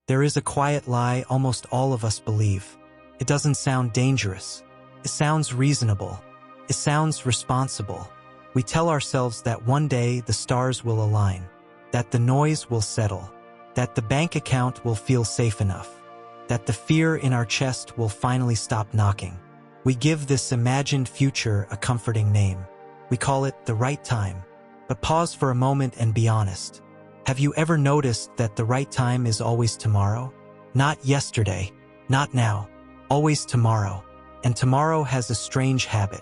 There is a quiet lie almost all of us believe. It doesn't sound dangerous. It sounds reasonable. It sounds responsible. We tell ourselves that one day the stars will align, that the noise will settle, that the bank account will feel safe enough, that the fear in our chest will finally stop knocking. We give this imagined future a comforting name. We call it the right time. But pause for a moment and be honest. Have you ever noticed that the right time is always tomorrow? Not yesterday, not now, always tomorrow. And tomorrow has a strange habit.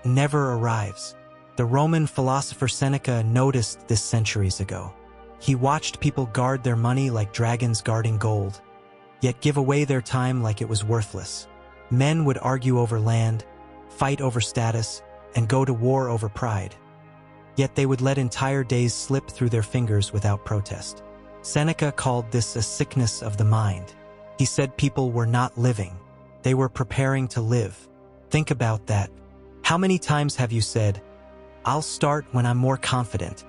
It never arrives. The Roman philosopher Seneca noticed this centuries ago. He watched people guard their money like dragons guarding gold, yet give away their time like it was worthless. Men would argue over land, fight over status, and go to war over pride. Yet they would let entire days slip through their fingers without protest. Seneca called this a sickness of the mind. He said people were not living. They were preparing to live. Think about that. How many times have you said, "I'll start when I'm more confident.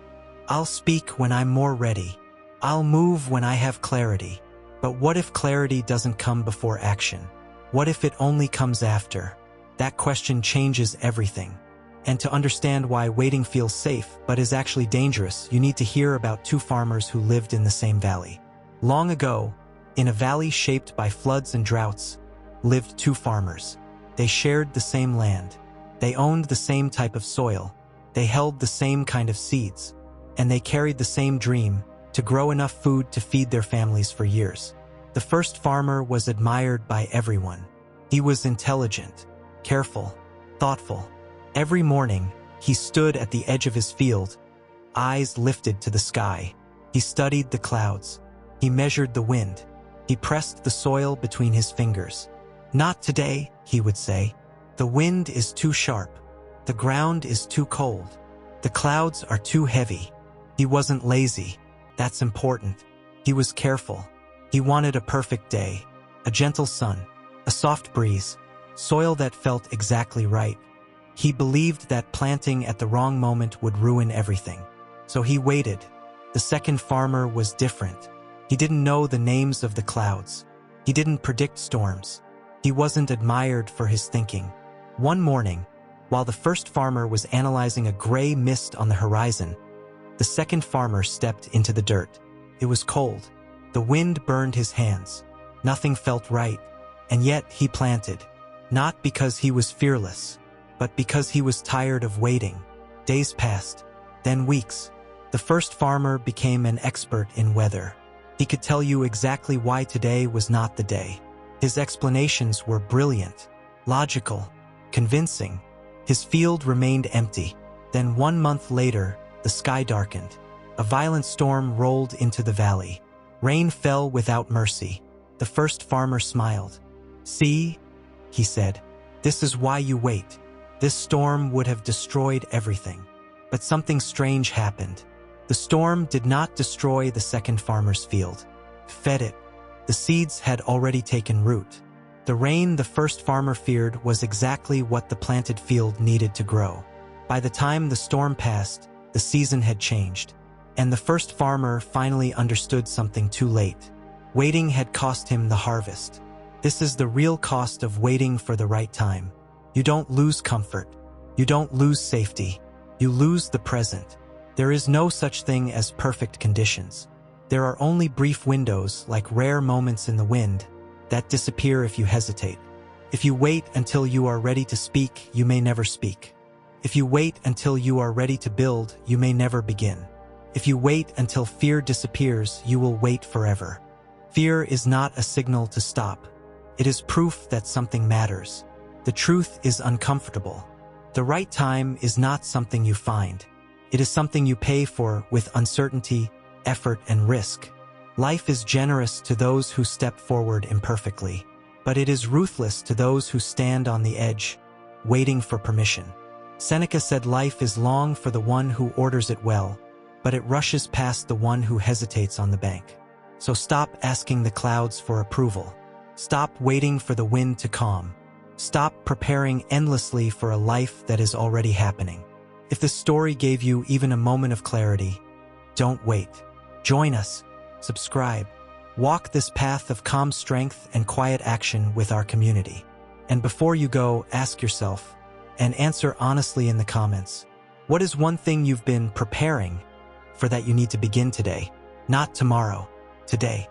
I'll speak when I'm more ready. I'll move when I have clarity." But what if clarity doesn't come before action? What if it only comes after? That question changes everything. And to understand why waiting feels safe but is actually dangerous, you need to hear about two farmers who lived in the same valley. Long ago, in a valley shaped by floods and droughts, lived two farmers. They shared the same land. They owned the same type of soil. They held the same kind of seeds. And they carried the same dream, to grow enough food to feed their families for years. The first farmer was admired by everyone. He was intelligent, careful, thoughtful. Every morning, he stood at the edge of his field, eyes lifted to the sky. He studied the clouds. He measured the wind. He pressed the soil between his fingers. "Not today," he would say. "The wind is too sharp. The ground is too cold. The clouds are too heavy." He wasn't lazy. That's important. He was careful. He wanted a perfect day, a gentle sun, a soft breeze, soil that felt exactly right. He believed that planting at the wrong moment would ruin everything. So he waited. The second farmer was different. He didn't know the names of the clouds. He didn't predict storms. He wasn't admired for his thinking. One morning, while the first farmer was analyzing a gray mist on the horizon, the second farmer stepped into the dirt. It was cold. The wind burned his hands. Nothing felt right. And yet he planted. Not because he was fearless, but because he was tired of waiting. Days passed, then weeks. The first farmer became an expert in weather. He could tell you exactly why today was not the day. His explanations were brilliant, logical, convincing. His field remained empty. Then 1 month later, the sky darkened. A violent storm rolled into the valley. Rain fell without mercy. The first farmer smiled. "See," he said, "this is why you wait. This storm would have destroyed everything." But something strange happened. The storm did not destroy the second farmer's field. It fed it. The seeds had already taken root. The rain the first farmer feared was exactly what the planted field needed to grow. By the time the storm passed, the season had changed. And the first farmer finally understood something too late. Waiting had cost him the harvest. This is the real cost of waiting for the right time. You don't lose comfort. You don't lose safety. You lose the present. There is no such thing as perfect conditions. There are only brief windows, like rare moments in the wind, that disappear if you hesitate. If you wait until you are ready to speak, you may never speak. If you wait until you are ready to build, you may never begin. If you wait until fear disappears, you will wait forever. Fear is not a signal to stop. It is proof that something matters. The truth is uncomfortable. The right time is not something you find. It is something you pay for with uncertainty, effort, and risk. Life is generous to those who step forward imperfectly, but it is ruthless to those who stand on the edge, waiting for permission. Seneca said life is long for the one who orders it well, but it rushes past the one who hesitates on the bank. So stop asking the clouds for approval. Stop waiting for the wind to calm. Stop preparing endlessly for a life that is already happening. If this story gave you even a moment of clarity, don't wait. Join us, subscribe, Walk this path of calm strength and quiet action with our community. And before you go, ask yourself, and answer honestly in the comments, what is one thing you've been preparing for that you need to begin today? Not tomorrow, today.